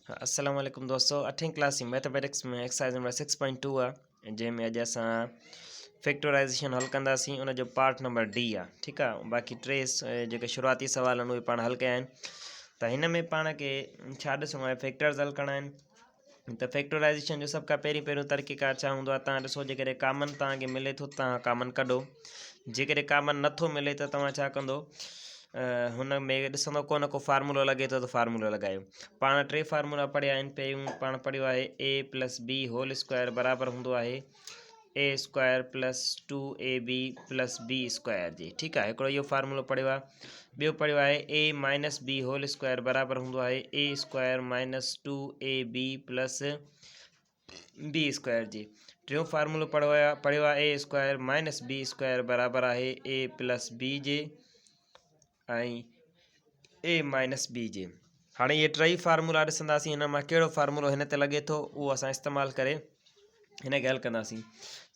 अस्सलाम वालेकुम दोस्तों। 8वीं क्लास जी मैथमेटिक्स में एक्सरसाइज नंबर 6.2 आहे जंहिंमें अॼु असां फैक्टराइज़ेशन हल कंदासीं। उन जो पार्ट नंबर डी आहे, ठीकु आहे। बाक़ी टे जेके शुरूआती सुवाल आहिनि उहे पाण हल कया आहिनि। त हिन में पाण खे छा ॾिसणो आहे, फैक्टर्स हल करणा आहिनि। त फैक्टराइज़ेशन जो सभ खां पहिरियों तरीक़ेकार छा हूंदो आहे, तव्हां ॾिसो जेकॾहिं कामन तव्हांखे मिले थो तव्हां कामन कढो। जेकॾहिं कामन नथो मिले त तव्हां छा कंदो, हुन में ॾिसंदो को न को फार्मूलो लॻे थो त फार्मूलो लॻायो। पाण टे फार्मूला पढ़िया आहिनि। पहिरियों पाण पढ़ियो आहे ए प्लस बी होल स्क्वायर बराबरि हूंदो आहे ए square plus 2ab plus B square जी, ठीकु आहे। हिकिड़ो इहो फार्मूलो पढ़ियो आहे। ॿियो पढ़ियो आहे A minus B whole square बराबरि हूंदो आहे ए square minus 2ab plus B square जी। टियों फार्मूलो पढ़ियो आहे ए स्क्वायर माइनस बी स्क्वायर बराबरि आहे ए प्लस बी जे ऐं ए माइनस बी जे। हाणे इहे टई फार्मूला ॾिसंदासीं, हिन मां कहिड़ो फार्मूलो हिन ते लॻे थो उहो असां इस्तेमालु करे हिन खे हल कंदासीं।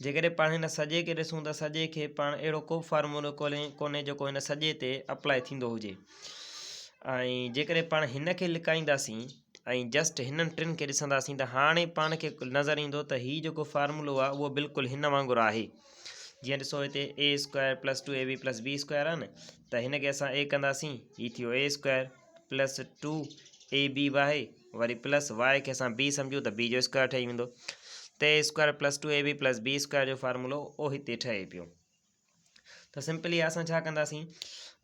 जेकॾहिं पाण हिन सॼे खे ॾिसूं त सॼे खे पाण अहिड़ो को फार्मूलो कोन्हे जेको हिन सॼे ते अप्लाई थींदो हुजे। ऐं जेकॾहिं पाण हिन खे लिकाईंदासीं ऐं जस्ट हिननि टिनि खे ॾिसंदासीं त हाणे पाण खे नज़र ईंदो त हीउ जेको फार्मूलो आहे उहो बिल्कुलु हिन वांगुरु आहे। जीअं ॾिसो हिते A square plus 2ab plus B square आहे न, त हिन खे असां ए कंदासीं, हीउ थियो ए स्क्वायर प्लस 2ab आहे, वरी प्लस वाए खे असां बी सम्झूं त बी जो स्क्वायर ठही वेंदो। त ए square plus 2ab plus B square जो फार्मूलो उहो हिते ठहे पियो। त सिंपली असां छा कंदासीं,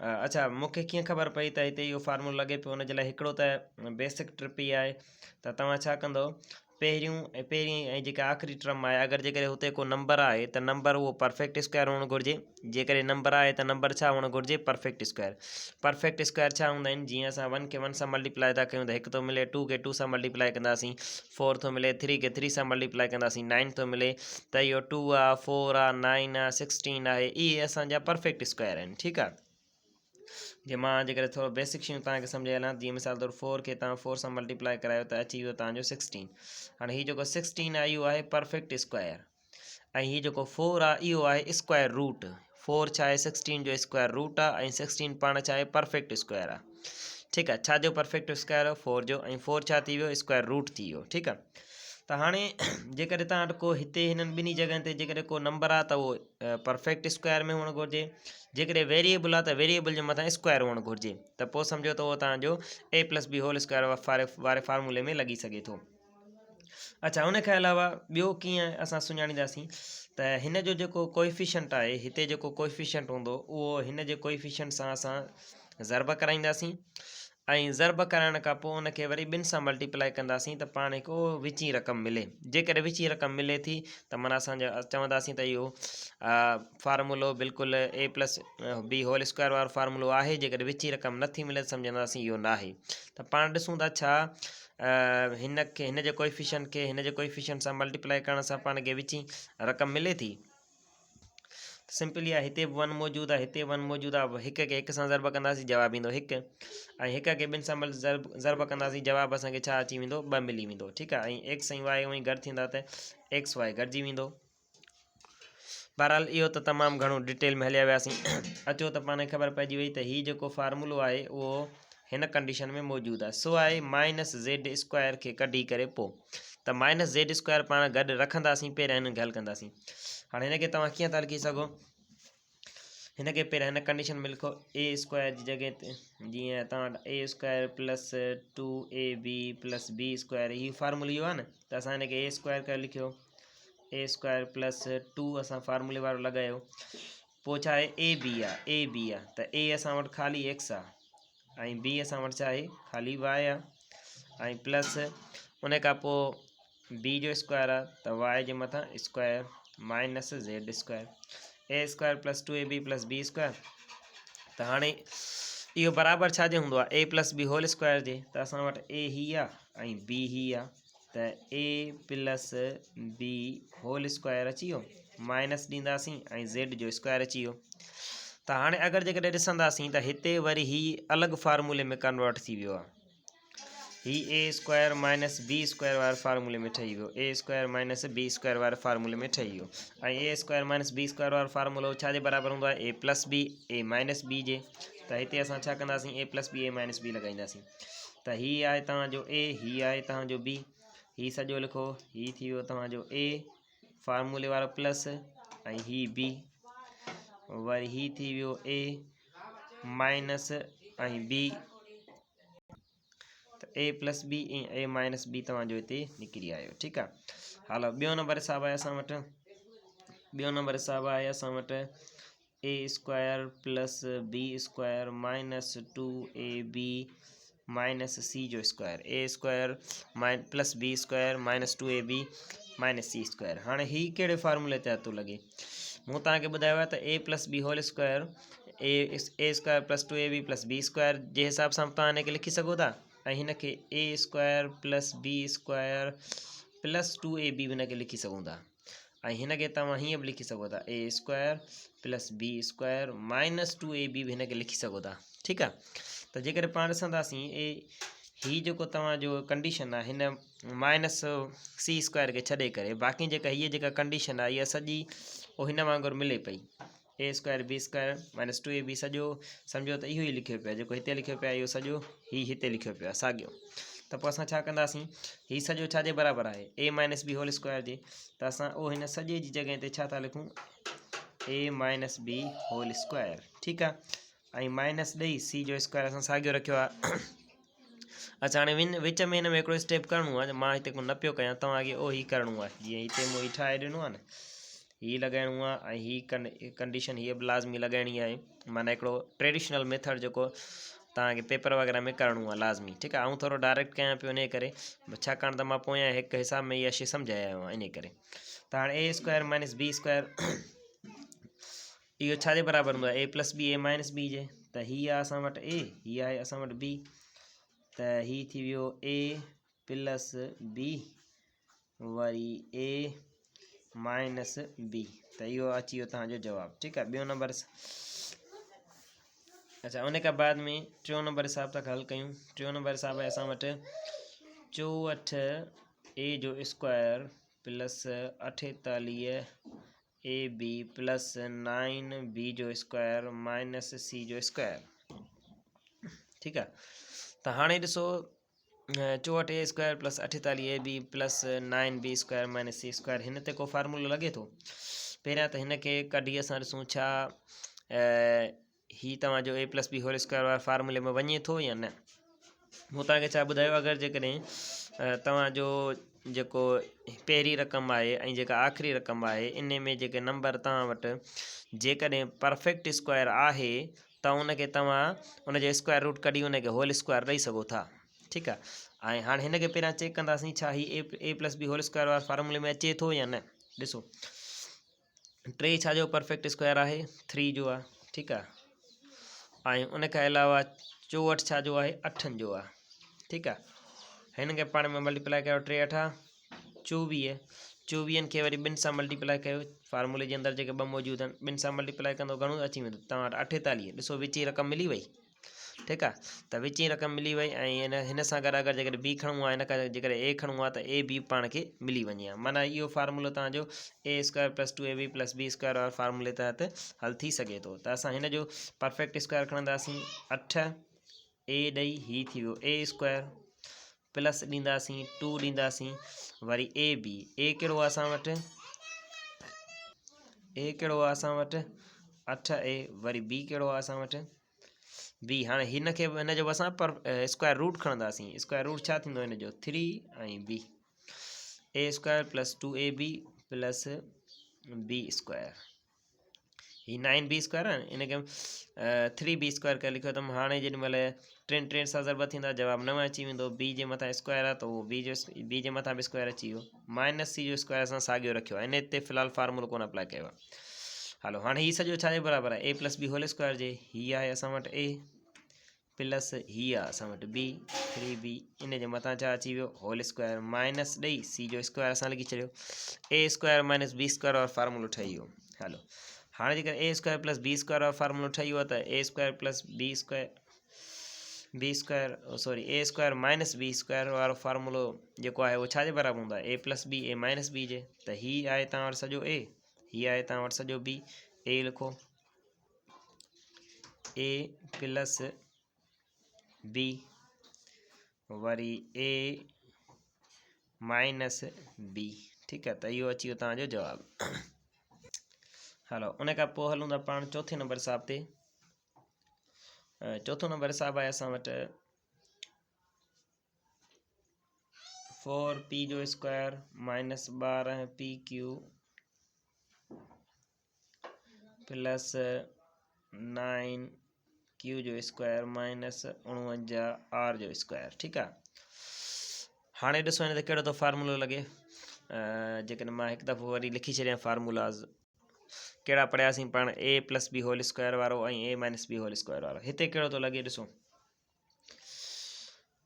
अच्छा मूंखे कीअं ख़बर पई त हिते इहो फार्मूलो लॻे पियो, हुन जे लाइ हिकिड़ो त बेसिक ट्रिप ई आहे त तव्हां छा कंदो, पहिरीं ऐं जेका आख़िरी टर्म आहे, अगरि जेकॾहिं हुते को नंबर आहे त नंबर उहो परफेक्ट स्क्वायर हुअणु घुरिजे। जेकॾहिं नंबर आहे त नंबर छा हुअणु घुरिजे, परफेक्ट स्क्वायर। परफेक्ट स्क्वायर छा हूंदा आहिनि, जीअं असां 1 खे 1 सां मल्टीप्लाई था कयूं त 1 थो मिले, 2 खे 2 सां मल्टीप्लाई कंदासीं 4 थो मिले, 3 खे 3 सां मल्टीप्लाई कंदासीं 9 थो मिले। त इहो 2 आहे, 4 आहे, 9 आहे, 16 आहे, इहे असांजा परफेक्ट स्क्वायर आहिनि, ठीकु आहे। जे मां जेकॾहिं थोरो बेसिक शयूं तव्हांखे सम्झाए हलां, जीअं मिसाल तौरु 4 खे तव्हां 4 सां मल्टीप्लाई करायो त अची वियो तव्हांजो 16। हाणे हीउ जेको 16 आहे इहो आहे परफेक्ट स्क्वायर, ऐं हीउ जेको 4 आहे इहो आहे स्क्वायर रूट। 4 छा आहे, 16 जो स्क्वायर रूट आहे, ऐं 16 पाण छा आहे, परफेक्ट स्क्वायर आहे, ठीकु आहे। छा जो परफेक्ट स्क्वायर आहे, 4 जो, ऐं 4 छा थी वियो, स्क्वायर रूट थी वियो, ठीकु आहे। त हाणे जेकॾहिं तव्हां वटि को हिते हिननि ॿिन्ही जॻहियुनि ते जेकॾहिं को नंबर आहे त उहो परफेक्ट स्क्वायर में हुअणु घुरिजे। जेकॾहिं वेरिएबल आहे त वेरिएबल जे मथां स्क्वायर हुअणु घुरिजे, त पोइ सम्झो त उहो तव्हांजो ए प्लस बी होल स्क्वायर वारे फार्मूले में लॻी सघे थो। अच्छा, उनखे अलावा ॿियो कीअं असां सुञाणींदासीं त हिन जो जेको कोएफिशिएंट आहे, हिते जेको कोएफिशिएंट हूंदो उहो हिन जे कोएफिशिएंट सां असां ज़रब कराईंदासीं, ऐं ज़रब कराइण खां पोइ उनखे वरी 2 सां मल्टीप्लाई कंदासीं त पाण को विची रक़म मिले। जेकॾहिं विची रक़म मिले थी त माना असांजा चवंदासीं त इहो फार्मूलो बिल्कुलु ए प्लस बी होल स्क्वायर वारो फार्मूलो आहे। जेकॾहिं विची रक़म नथी मिले त सम्झंदासीं इहो न आहे। त पाण ॾिसूं था छा हिन जे कोएफिशिएंट खे हिन जे कोएफिशिएंट सां मल्टीप्लाई करण सां पाण खे विची रक़म मिले थी। सिंपली आहे, हिते बि 1 मौजूदु आहे, हिते 1 मौजूदु आहे। हिक खे हिक सां ज़रब कंदासीं, जवाबु ईंदो 1, ऐं हिक खे 2 सां ज़रब कंदासीं, जवाबु असांखे छा अची वेंदो, 2 मिली वेंदो, ठीकु आहे। ऐं एक्स ऐं वाई उहो ई गॾु थींदा त एक्स वाई गॾिजी वेंदो। बहरहाल इहो त तमामु घणो डिटेल में हलिया वियासीं। अचो त पाण खे ख़बर पइजी वई त हीउ जेको फार्मूलो आहे उहो हिन कंडीशन में मौजूदु आहे। सो आहे माइनस ज़ेड स्क्वायर खे कढी करे पोइ त माइनस ज़ेड स्क्वायर पाण गॾु रखंदासीं, पहिरियां हिननि खे हल कंदासीं। हाणे हिनखे तव्हां कीअं था लिखी सघो, हिनखे पहिरियां हिन कंडीशन में लिखो, ए स्क्वायर जी जॻह ते जीअं तव्हां वटि A square plus 2ab plus B square, हीउ फार्मूलो इहो आहे न, त असां हिनखे ए स्क्वायर करे लिखियो, ए स्क्वायर प्लस 2 असां फार्मूले वारो लॻायो। पोइ छा आहे, ए बी आहे, ए बी आहे, त ए असां वटि ख़ाली एक्स आहे, ऐं बी असां वटि छा आहे, ख़ाली वाए आहे, ऐं प्लस उन खां पोइ बी जो स्क्वायर आहे त वाए जे मथां स्क्वायर माइनस ज़ेड स्क्वायर, ए square plus 2ab plus B square. त हाणे इहो बराबरि छाजे हूंदो आहे, ए प्लस बी होल स्क्वायर जे। त असां वटि ए हीअ आहे ऐं बी हीअ आहे, त ए प्लस बी होल स्क्वायर अची वियो, माइनस ॾींदासीं ऐं ज़ेड जो स्क्वायर अची वियो। त हाणे अगरि जेकॾहिं ॾिसंदासीं त हिते वरी हीउ अलॻि फार्मूले में कन्वर्ट थी वियो आहे। हीउ ए स्क्वायर माइनस बी स्क्वायर वारे फार्मूले में ठही वियो, ए स्क्वायर माइनस बी स्क्वायर वारे फार्मूले में ठही वियो। ऐं ए स्क्वायर माइनस बी स्क्वायर वारो फार्मूलो छाजे बराबरि हूंदो आहे, ए plus b a minus b जे। त हिते असां छा कंदासीं, ए plus b a minus B लॻाईंदासीं। त ही आहे तव्हांजो ए, ही आहे तव्हांजो बी, ही सॼो लिखो, ही थी वियो तव्हांजो ए फार्मूले वारो प्लस ऐं ही बी, वरी ही थी वियो ए माइनस ऐं बी, त ए प्लस बी ऐं ए माइनस बी तव्हांजो हिते निकिरी आयो। ठीकु आहे। हलो ॿियो नंबर हिसाबु आहे असां वटि, ॿियो नंबर हिसाबु आहे असां वटि A square plus B square minus 2ab minus C जो स्क्वायर, ए square plus B square minus 2ab minus C square. हाणे ही कहिड़े फार्मूले तहत थो लॻे? मूं तव्हांखे ॿुधायो आहे त ए प्लस बी होल स्क्वायर ए square plus 2ab plus B square जे हिसाब सां तव्हां हिनखे लिखी सघो था, ऐं हिनखे A square plus B square plus 2ab बि हिनखे लिखी सघूं था, ऐं हिनखे तव्हां हीअं बि लिखी सघो था A square plus B square minus 2ab बि हिनखे लिखी सघो था। ठीकु आहे। त जेकॾहिं पाण ॾिसंदासीं ही जेको तव्हांजो कंडीशन आहे हिन माइनस सी स्क्वायर खे छॾे करे बाक़ी हीअ कंडीशन आहे इहा सॼी उहो हिन वांगुरु मिले पई, A square B square minus 2ab सॼो सम्झो त इहो ई लिखियो पियो आहे, जेको हिते लिखियो पियो आहे इहो सॼो ही हिते लिखियो पियो आहे साॻियो। त पोइ असां छा कंदासीं, ही सॼो छाजे बराबरि आहे A minus B whole square जे, त असां उहो हिन सॼे जी जॻह ते छा था लिखूं ए माइनस बी होल स्क्वायर। ठीकु आहे। ऐं माइनस ॾेई सी जो स्क्वायर असां साॻियो रखियो आहे। अच्छा हाणे विच में हिन में हिकिड़ो स्टेप करिणो आहे, मां हिते न पियो कयां, तव्हांखे उहो ई करिणो आहे। जीअं हिते मूं ही ठाहे ॾिनो आहे न, ही लॻाइणो आहे ऐं ही कंडीशन हीअ बि लाज़मी लॻाइणी आहे, माना हिकिड़ो ट्रेडिशनल मेथड जेको तव्हांखे पेपर वग़ैरह में करिणो आहे लाज़मी। ठीकु आहे। ऐं थोरो डायरेक्ट कयां पियो इन करे छाकाणि त मां पोयां हिकु हिसाब में इहा शइ सम्झाए आयो आहियां इन करे। त हाणे ए स्क्वायर माइनस बी स्क्वायर इहो छाजे बराबरि हूंदो आहे ए plus b a minus b जे, त हीअ आहे असां वटि ए, हीअ आहे असां वटि बी, त ही थी वियो ए प्लस बी वरी ए माइनस बी, त इहो अची वियो तव्हांजो जवाबु। ठीकु आहे। ॿियो नंबर, अच्छा उन खां बाद में टियों नंबर हिसाब तक हल कयूं। टियों नंबर हिसाब आहे असां वटि 64 ए जो square plus 48 A B plus 9 B जो स्क्वायर माइनस सी जो स्क्वायर। ठीकु आहे। त हाणे ॾिसो 64 A square plus 48 A B plus 9 B square minus C square, हिन ते को फार्मूलो लॻे थो? पहिरियां त हिनखे कढी असां ॾिसूं छा ही तव्हांजो ए प्लस बी होल स्क्वायर वारे फार्मूले में वञे थो या न। मूं तव्हांखे छा ॿुधायो, अगरि जेकॾहिं तव्हांजो जेको पहिरीं रक़म आहे ऐं जेका आख़िरी रक़म आहे इन में जेके नंबर तव्हां वटि जेकॾहिं परफेक्ट स्क्वायर आहे त उनखे तव्हां उनजो स्क्वायर रूट कढी उनखे होल स्क्वायर ॾेई सघो था। ठीकु आहे। ऐं हाणे हिनखे पहिरियां चेक कंदासीं छा ही ए प्लस बी होल स्क्वायर वारे फार्मूले में अचे थो या न। ॾिसो 3 छाजो परफेक्ट स्क्वायर आहे 3 जो आहे। ठीकु आहे। ऐं उनखां अलावा 64 छाजो आहे 8 जो आहे। ठीकु आहे। हिन खे पाण में मल्टीप्लाई कयो 3 8 24, 24 खे वरी 2 सां मल्टीप्लाई कयो, फार्मूले जे अंदरि जेके 2 मौजूदु आहिनि 2 सां मल्टीप्लाई कंदो घणो अची वेंदो तव्हां वटि 48। ॾिसो विची रक़म मिली वई। ठीकु आहे। त विची रक़म मिली वई ऐं हिन सां गॾु अगरि जेकॾहिं बी खणूं आहे, हिन खां जेकॾहिं ए खणूं आहे त ए बी पाण खे मिली वञे आहे, माना इहो फार्मूलो तव्हांजो A square plus 2ab plus B square वारे फार्मूले तहत हल थी सघे थो। त असां हिन जो परफेक्ट स्क्वायर खणंदासीं 8 ए ॾेई ही थी वियो ए स्क्वायर प्लस ॾींदासीं 2 ॾींदासीं वरी ए बी, ए कहिड़ो आहे असां वटि, ए कहिड़ो आहे असां वटि 8a वरी बी कहिड़ो आहे असां वटि बी। हाणे हिनखे हिनजो असां स्क्वायर रूट खणंदासीं, स्क्वायर रूट छा थींदो हिनजो 3 ऐं b, a square plus 2ab plus B square, ही 9b स्क्वायर आहे न, इनखे 3b स्क्वायर करे लिखियो अथमि। हाणे जेॾीमहिल 3 सां ज़रब थींदा जवाबु 9 अची वेंदो, बी जे मथां स्क्वायर आहे त उहो बी जे मथां बि स्क्वायर अची वियो, माइनस सी जो स्क्वायर असां साॻियो रखियो आहे, इन ते फ़िलहालु फार्मूलो कोन अप्लाई कयो आहे। हलो हाणे हीउ सॼो छाजे बराबरि आहे ए प्लस बी होल स्क्वायर जे, हीअ आहे असां वटि ए प्लस हीअ आहे असां वटि बी 3b, इन जे मथां छा अची वियो होल स्क्वायर माइनस ॾेई सी जो स्क्वायर असां लिखी छॾियो, a square minus B square वारो फार्मूलो ठही वियो। हलो हाणे जेकर a square plus B square वारो फार्मूलो ठही वियो त ए square plus B square sorry a square minus B square वारो फार्मूलो जेको आहे उहो छाजे बराबरि हूंदो आहे ए plus b a minus b जे, त हीअ आहे तव्हां वटि सॼो ए, हीअ आहे तव्हां वटि सॼो बी, ए लिखो ए प्लस बी वरी ए माइनस बी। ठीक है, तो इहो अची वियो तव्हांजो जवाबु। हलो उन खां पोइ हलूं था पाण चौथे नंबर हिसाब ते। चौथो नंबर हिसाब आहे असां वटि 4p जो square minus 12pq plus 9q जो स्क्वायर माइनस 49r जो स्क्वायर। ठीकु आहे, हाणे ॾिसो हिन ते कहिड़ो थो फार्मूलो लॻे। जेकॾहिं मां हिकु दफ़ो वरी लिखी छॾियां फार्मूलाज़ कहिड़ा पढ़ियासीं पाण, a plus B whole square वारो ऐं a minus B whole square वारो। हिते कहिड़ो थो लॻे ॾिसो,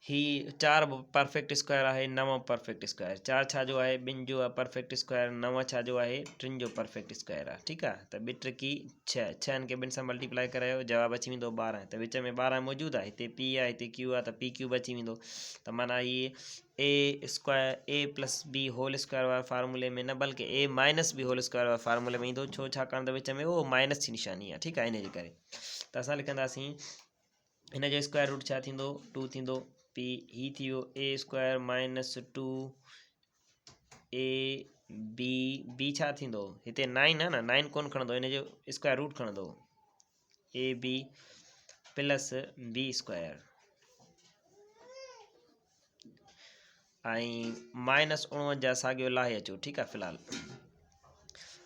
ही 4 परफेक्ट स्क्वायर आहे, 9 परफेक्ट स्क्वायर। 4 छा जो आहे, ॿिनि जो आहे परफेक्ट स्क्वायर, 9 छा जो आहे, 3 जो परफेक्ट स्क्वायर आहे। ठीकु आहे, त 2 त्रिकी 6, 6 खे ॿिनि सां मल्टीप्लाई करायो, जवाबु अची वेंदो 12। त विच में 12 मौजूदु आहे, हिते p आहे हिते q आहे, त p क्यूब अची वेंदो। त माना हीअ a square a plus B whole square वारे फार्मूले में न, बल्कि a minus B whole square वारे फार्मूले में ईंदो। छो, छाकाणि त विच में उहो माइनस जी निशानी आहे। ठीकु आहे, इन जे करे त असां लिखंदासीं हिन जो स्क्वायर रूट छा थींदो, 2 थींदो। p ही थी वियो a स्क्वायर माइनस 2ab छा थींदो, हिते 9 आहे न, 9 कोन खणंदो, हिन जो स्क्वायर रूट खणंदो ab प्लस b स्क्वायर ऐं माइनस 49 साॻियो लाहे अचो। ठीकु आहे, फ़िलहालु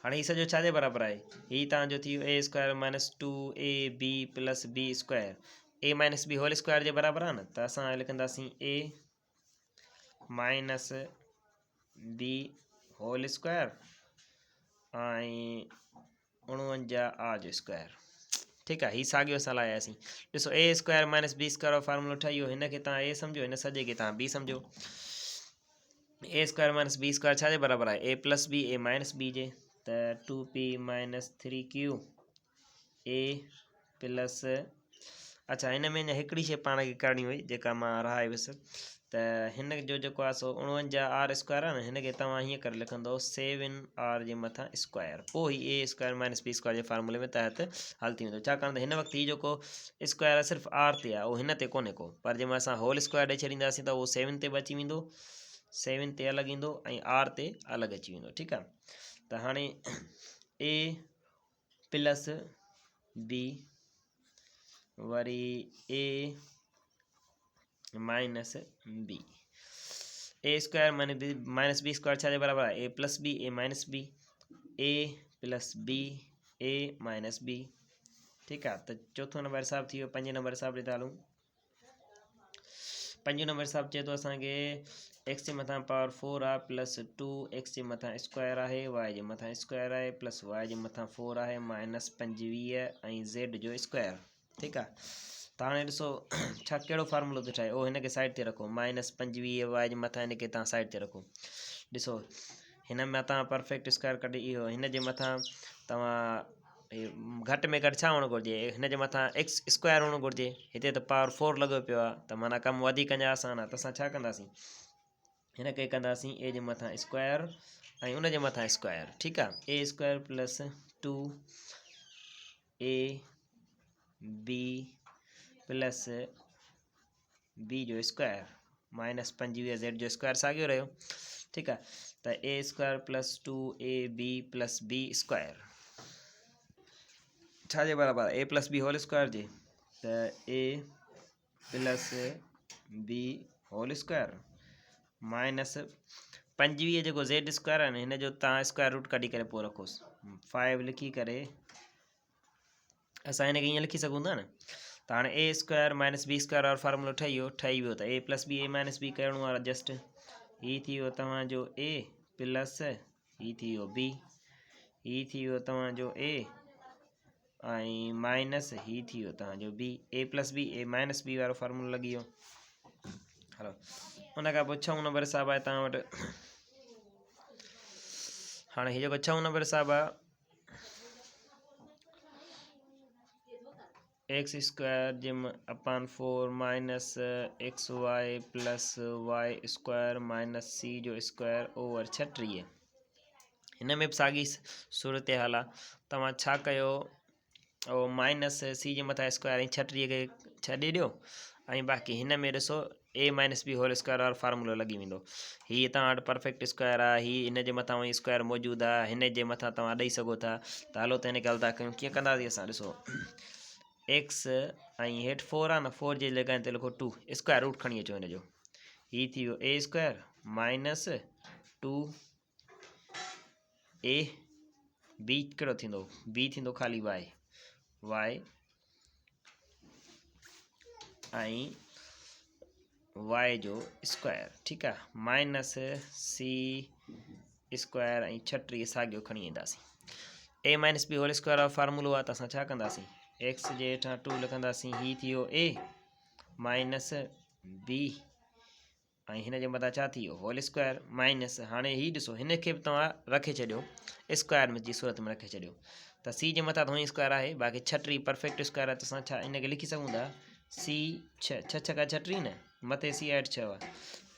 हाणे हीउ सॼो छाजे बराबरि आहे, हीउ तव्हांजो थी वियो a square minus 2ab plus b square a minus B whole square जे बराबरि आहे न। त असां लिखंदासीं a minus B whole square ऐं 49r जो स्क्वायर। ठीकु आहे, हीउ साॻियो असां लाहियासीं। ॾिसो a square minus B square जो फार्मूलो ठही वियो, हिन खे तव्हां a सम्झो, हिन सॼे खे तव्हां b सम्झो। a square minus B square छा जे बराबरि आहे, a plus b a minus b जे। त 2p minus 3q a plus, अच्छा हिन में अञा हिकिड़ी शइ पाण खे करणी हुई जेका मां रहाए वियुसि। त हिन जो जेको आहे सो 49r स्क्वायर आहे न, हिन खे तव्हां हीअं करे लिखंदो 7r जे मथां स्क्वायर, पोइ ही a square minus B square जे फार्मूले में तहत हल थी वेंदो। छाकाणि त हिन वक़्तु हीउ जेको स्क्वायर आहे सिर्फ़ु r ते आहे, उहो हिन ते कोन्हे को, पर जंहिंमें असां होल स्क्वायर ॾेई छॾींदासीं त उहो 7 ते बि अची वेंदो, 7 ते अलॻि ईंदो ऐं r ते अलॻि अची वेंदो। ठीकु आहे, त हाणे a प्लस b वरी a minus b, a square minus B square छा जे बराबरि आहे, a plus b a minus b, a plus b a minus b. ठीकु आहे, त चौथो नंबर हिसाब थी वियो। 5 नंबर हिसाब ॾे था हलूं। 5 नंबर हिसाब चए थो असांखे x जे मथां पावर 4 आहे प्लस 2x जे मथां स्क्वायर आहे, y जे मथां स्क्वायर आहे प्लस y जे मथां 4 आहे माइनस 25 ऐं z जो स्क्वायर। ठीकु आहे, त हाणे ॾिसो छा कहिड़ो फार्मूलो थो ठाहे, ओ हिन खे साइड ते रखो, माइनस 25 y जे मथां हिन खे तव्हां साइड ते रखो। ॾिसो हिन में तव्हां परफेक्ट स्क्वायर कढी, इहो हिन जे मथां तव्हां घटि में घटि छा हुअणु घुरिजे, हिन जे मथां x स्क्वायर हुअणु घुरिजे। हिते त पावर 4 लॻो पियो आहे, त माना कमु वधीक अञा आसान आहे। त असां छा कंदासीं, हिन खे कंदासीं a जे मथां स्क्वायर ऐं उन जे मथां स्क्वायर। ठीकु आहे, a square plus 2ab plus b जो स्क्वायर माइनस 25 z जो स्क्वायर साॻियो रहियो। ठीकु आहे, त a square plus 2ab plus b square छा जे बराबरि आहे, a plus B whole square जे। त a plus b whole square minus 25 जेको z स्क्वायर आहे न, हिन जो तव्हां स्क्वायर रूट कढी करे पोइ रखोसि। 5 लिखी करे असां हिन खे ईअं लिखी सघूं था न। त हाणे a square minus B square वारो फार्मूलो ठही वियो। त a plus b a minus b करिणो आहे जस्ट। हीअ थी वियो तव्हांजो a प्लस हीअ थी वियो b, हीअ थी वियो तव्हांजो a ऐं माइनस हीअ थी वियो तव्हांजो b, a plus b a minus b वारो फार्मूलो लॻी वियो। हलो उन खां पोइ 6 नंबर हिसाब आहे तव्हां वटि। हाणे हीअ जेको 6 नंबर हिसाब आहे, x स्क्वायर जे अपान 4 minus xy plus y square minus c जो स्क्वायर ओवर 36। हिन में बि साॻी सूरत हाल आहे। तव्हां छा कयो, माइनस c जे मथां स्क्वायर ऐं 36 खे छॾे ॾियो ऐं बाक़ी हिन में ॾिसो ए माइनस बी होल स्क्वायर और फार्मूलो लॻी वेंदो। हीअ तव्हां वटि परफेक्ट स्क्वायर आहे, हीअ हिन जे मथां वरी स्क्वायर मौजूदु आहे, हिन जे मथां तव्हां ॾेई सघो था। त हलो त हिनखे हल था कयूं। कीअं कंदासीं असां, ॾिसो एक्स ऐं हेठि 4 आहे न, 4 जे जॻह ते लिखो 2, स्क्वायर रूट खणी अचो हिन जो। हीअ थी वियो ए स्क्वायर माइनस 2 ए, बी कहिड़ो थींदो, बी थींदो ख़ाली वाई ऐं वाई जो स्क्वायर, ठीकु आहे, माइनस सी स्क्वायर ऐं 36 साॻियो खणी ईंदासीं। ए माइनस बी होल स्क्वायर जो फार्मूलो आहे, त असां छा कंदासीं, एक्स जे हेठां 2 लिखंदासीं, हीअ थी वियो ए माइनस बी ऐं हिन जे मथां छा थी वियो होल स्क्वायर माइनस। हाणे हीअ ॾिसो, हिनखे बि तव्हां रखे छॾियो स्क्वायर में जी सूरत में रखे छॾियो, त सी जे मथां थोरी स्क्वायर आहे, बाक़ी 36 परफेक्ट स्क्वायर आहे, त असां छा हिनखे लिखी सघूं था सी 6 6 का 36 न, मथे सी 8 6 आहे,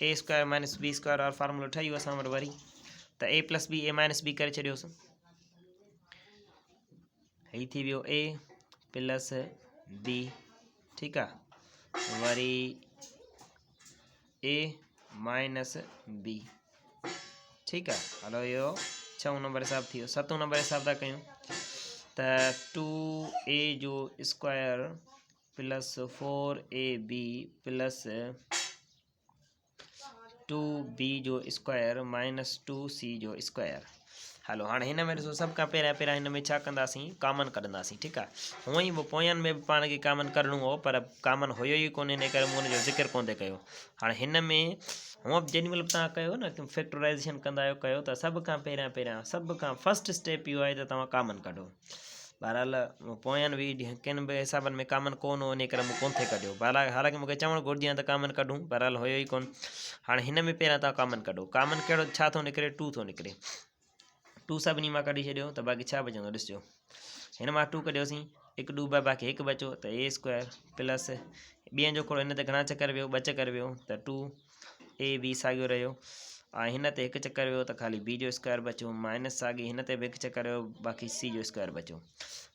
ए स्क्वायर माइनस बी स्क्वायर और फार्मूलो ठही वियो असां वटि वरी। त ए plus b a minus B करे छॾियोसि, हीअ थी वियो ए प्लस बी, ठीकु आहे, वरी ए माइनस बी, ठीकु आहे। हलो इहो 6 नंबर हिसाब थी वियो। 7 नंबर हिसाब था कयूं त 2a जो square plus 4ab plus 2b जो स्क्वायर माइनस 2c जो स्क्वायर। हलो हाणे हिन में ॾिसो, सभु खां पहिरियां हिन में छा कंदासीं, कॉमन कढंदासीं, ठीकु आहे। हूअं ई पोयनि में बि पाण खे कॉमन कढणो हो, पर कॉमन हुयो ई कोन्हे, इन करे मूं हुनजो ज़िक्र कोन थो कयो। हाणे हिन में हूअं बि जेॾी महिल तव्हां कयो न फैक्टराइज़ेशन कंदा आहियो कयो, त सभ खां पहिरियां सभ खां फस्ट स्टेप इहो आहे त तव्हां कॉमन कढो। बहरहाल पोयनि बि किन बि हिसाबनि में कॉमन कोन हो, इन करे मूं कोन थे कढियो। हालांकि मूंखे चवणु घुरिजे हा त कॉमन कढूं, बहरहाल हुयो ई कोन। हाणे हिन में पहिरियां तव्हां कॉमन कढो। कॉमन कहिड़ो छा थो निकिरे, 2 थो निकिरे। 2 सभिनी मां कढी छॾियो त बाक़ी छा बचंदो, ॾिसिजो हिन मां 2 कढियोसीं, 1 2 बाक़ी 1 बचो, त ए स्क्वायर प्लस ॿियनि जो खोड़ो, हिन ते घणा चकर वियो, 2 चकर वियो, त 2 ए बी साॻियो रहियो, ऐं हिन ते 1 चकर वियो त ख़ाली बी जो स्क्वायर बचियो, माइनस साॻी हिन ते बि 1 चकर वियो, बाक़ी सी जो स्क्वायर बचियो।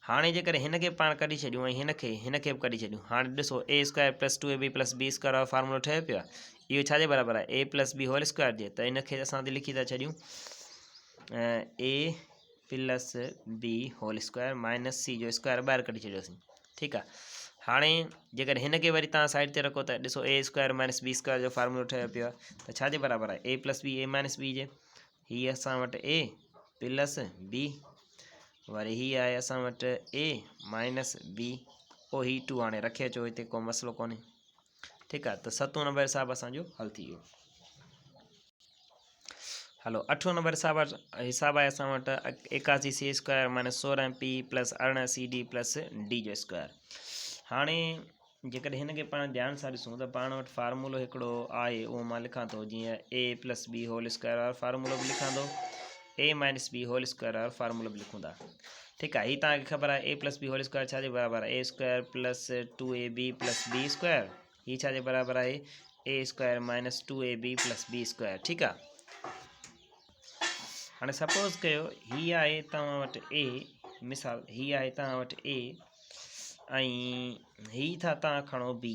हाणे जेकर हिन खे पाण कढी छॾियूं ऐं हिन खे बि कढी छॾियूं, हाणे ॾिसो a square plus 2ab plus B square वारो फार्मूलो ठहे पियो आहे। इहो छाजे बराबरि आहे, ए प्लस बी होल स्क्वायर जे, त इनखे असां लिखी था छॾियूं a plus B whole square minus C जो स्क्वायर ॿाहिरि कढी छॾियोसीं, ठीकु आहे। हाणे जेकर हिन खे वरी तव्हां साइड ते रखो त ॾिसो a square minus B square जो फार्मूलो ठहियो पियो आहे, त छाजे बराबरि आहे, ए plus b a minus b जे। हीअ असां वटि ए प्लस बी, वरी हीअ आहे असां वटि ए माइनस बी, पोइ ही 2 हाणे रखे अचो हिते, को मसइलो कोन्हे, ठीकु आहे। त 7 नंबर हिसाब असांजो हल थी वियो। हलो 8 नंबर हिसाब आहे असां वटि 81 c square minus 16 p plus 18 c d plus d जो स्क्वायर। हाणे जेकर हिन खे पाण ध्यान सां ॾिसूं त पाण वटि फार्मूलो हिकिड़ो आहे, उहो मां लिखां थो, जीअं ए प्लस बी होल स्क्वायर वारो फार्मूलो बि लिखां थो, ए माइनस बी होल स्क्वायर वारो फार्मूलो बि लिखूं था, ठीकु आहे। हीअ तव्हांखे ख़बर आहे ए प्लस बी होल स्क्वायर छाजे बराबरि आहे, ए square plus 2ab plus B square. हीअ छाजे बराबरि आहे, ए square minus 2ab plus B square, ठीकु आहे। हाणे सपोज़ कयो हीअ आहे तव्हां वटि ए, मिसाल हीअ आहे तव्हां वटि ए ऐं हीअ था तव्हां खणो बी,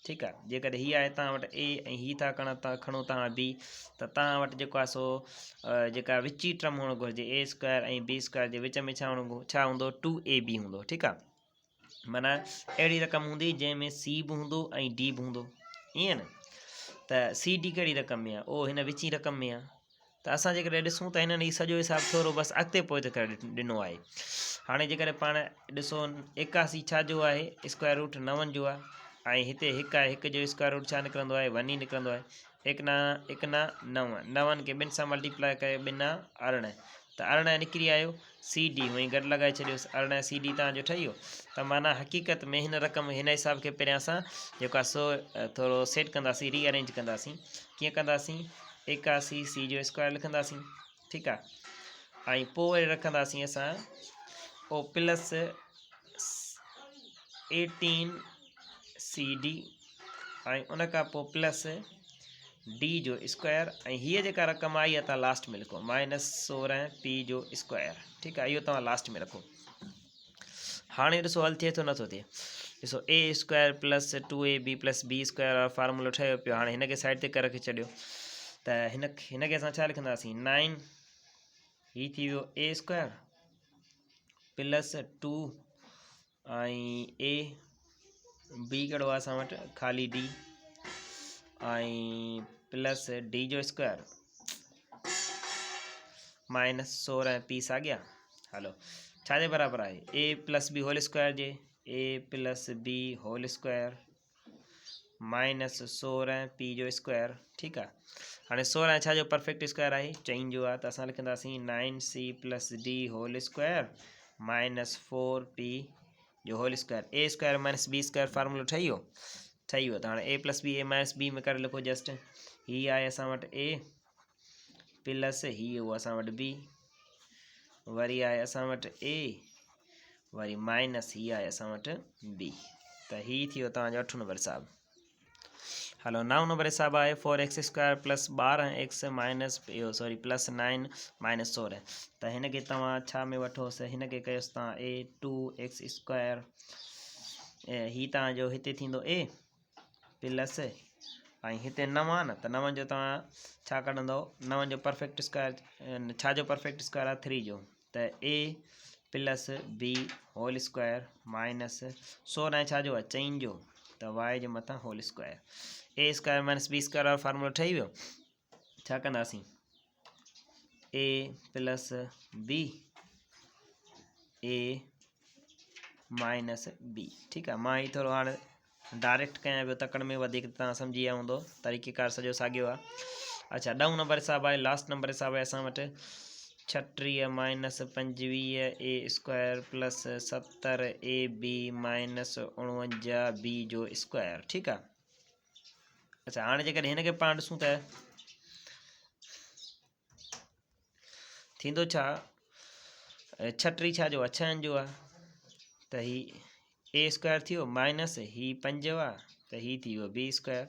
ठीकु आहे। जेकर हीअ आहे तव्हां वटि ए ऐं हीअ था खणो तव्हां बी, त तव्हां वटि जेको आहे सो जेका विची टर्म हुअणु घुरिजे, ए स्क्वायर ऐं बी स्क्वायर जे विच में छा हूंदो 2ab हूंदो, ठीकु आहे। माना अहिड़ी रक़म हूंदी जंहिंमें सी बि हूंदो ऐं डी बि हूंदो, ईअं न। त सी डी कहिड़ी रक़म में आहे, उहो हिन विची रक़म में आहे। त असां जेकर ॾिसूं त हिननि हीउ सॼो हिसाबु थोरो बसि अॻिते पोइ करे ॾिनो आहे। हाणे जेकर पाण ॾिसो 81 छा जो आहे, स्क्वायर रूट 9 जो आहे, ऐं हिते 1 आहे, 1 जो स्क्वायर रूट छा निकिरंदो आहे, 1 ई निकिरंदो आहे। 1 9 9 खे 2 सां मल्टीप्लाई कयो, 2 9 18, त 18 निकिरी आयो। सी डी हुअं ई गॾु लॻाए छॾियोसि, 18 सी डी तव्हांजो ठही वियो। त माना हक़ीक़त में हिन रक़म हिन हिसाब खे पहिरियां असां जेको आहे सो थोरो सेट कंदासीं, रीअरेंज कंदासीं। कीअं कंदासीं, 81 सी जो स्क्वायर लिखंदासीं, ठीकु आहे, ऐं पोइ वरी रखंदासीं असां ओ प्लस 18 सी डी, ऐं उन खां पोइ प्लस डी जो स्क्वायर, ऐं हीअ जेका रक़म आई आहे तव्हां लास्ट में लिखो माइनस 16 पी जो स्क्वायर, ठीकु आहे। इहो तव्हां लास्ट में रखो। हाणे ॾिसो हल थिए थो नथो थिए। ॾिसो a square plus 2ab plus B square वारो फार्मूलो ठहियो पियो। हाणे हिनखे साइड ते करे रखी छॾियो त हिनखे असां छा लिखंदासीं 9 ही थी वियो ए स्क्वायर प्लस 2 ऐं ए बी कहिड़ो आहे असां वटि ख़ाली डी ऐं प्लस डी जो स्क्वायर माइनस 16 पी साॻिया। हलो छाजे बराबरि आहे ए प्लस बी होल स्क्वायर जे a plus B whole square minus 16 p जो स्क्वायर। ठीकु आहे। हाणे 16 छा जो परफेक्ट स्क्वायर आहे चईं जो आहे त असां लिखंदासीं 9c plus d whole square minus 4p जो होल स्क्वायर। ए स्क्वायर माइनस बी स्क्वायर फार्मूलो ठही वियो त हाणे a plus b a minus b में करे लिखो जस्ट। ही आहे असां वटि ए प्लस ही उहो असां वटि बी वरी आहे असां वटि ए वरी माइनस ही आहे असां वटि बी। त ही थी वियो तव्हांजो 8 नंबर हिसाब। हलो 9 नंबर हिसाब आहे 4x square plus 12x minus इहो सॉरी प्लस 9 माइनस 16। त हिनखे तव्हां छा में वठोसि हिनखे कयोसि तव्हां ए 2x स्क्वायर ही तव्हांजो हिते थींदो ए प्लस ऐं हिते 9 आहे न त 9 जो तव्हां छा कढंदव 9 जो परफेक्ट स्क्वायर छा जो परफेक्ट स्क्वायर आहे 3 जो त ए plus B whole square minus 16 छा जो आहे चईं जो त वाई जे मथां होल स्क्वायर। ए स्क्वायर माइनस बी स्क्वायर वारो फार्मूलो ठही वियो। छा कंदासीं ए plus b a minus b. ठीकु आहे। मां ही थोरो हाणे डायरेक्ट कयां पियो तकड़ में वधीक तव्हां सम्झी विया हूंदो तरीक़ेकार सॼो साॻियो आहे। अच्छा 10 नंबर हिसाब आहे लास्ट नंबर हिसाब आहे असां वटि 36 minus 25 a square plus 70 a b minus 49 b जो स्क्वायर। ठीकु आहे। अच्छा हाणे जेकॾहिं हिनखे पाण ॾिसूं त थींदो छा 36 छा जो आहे 6 जो आहे त ही ए स्क्वायर थी वियो माइनस ही 5 आहे त ही थी वियो बी स्क्वायर।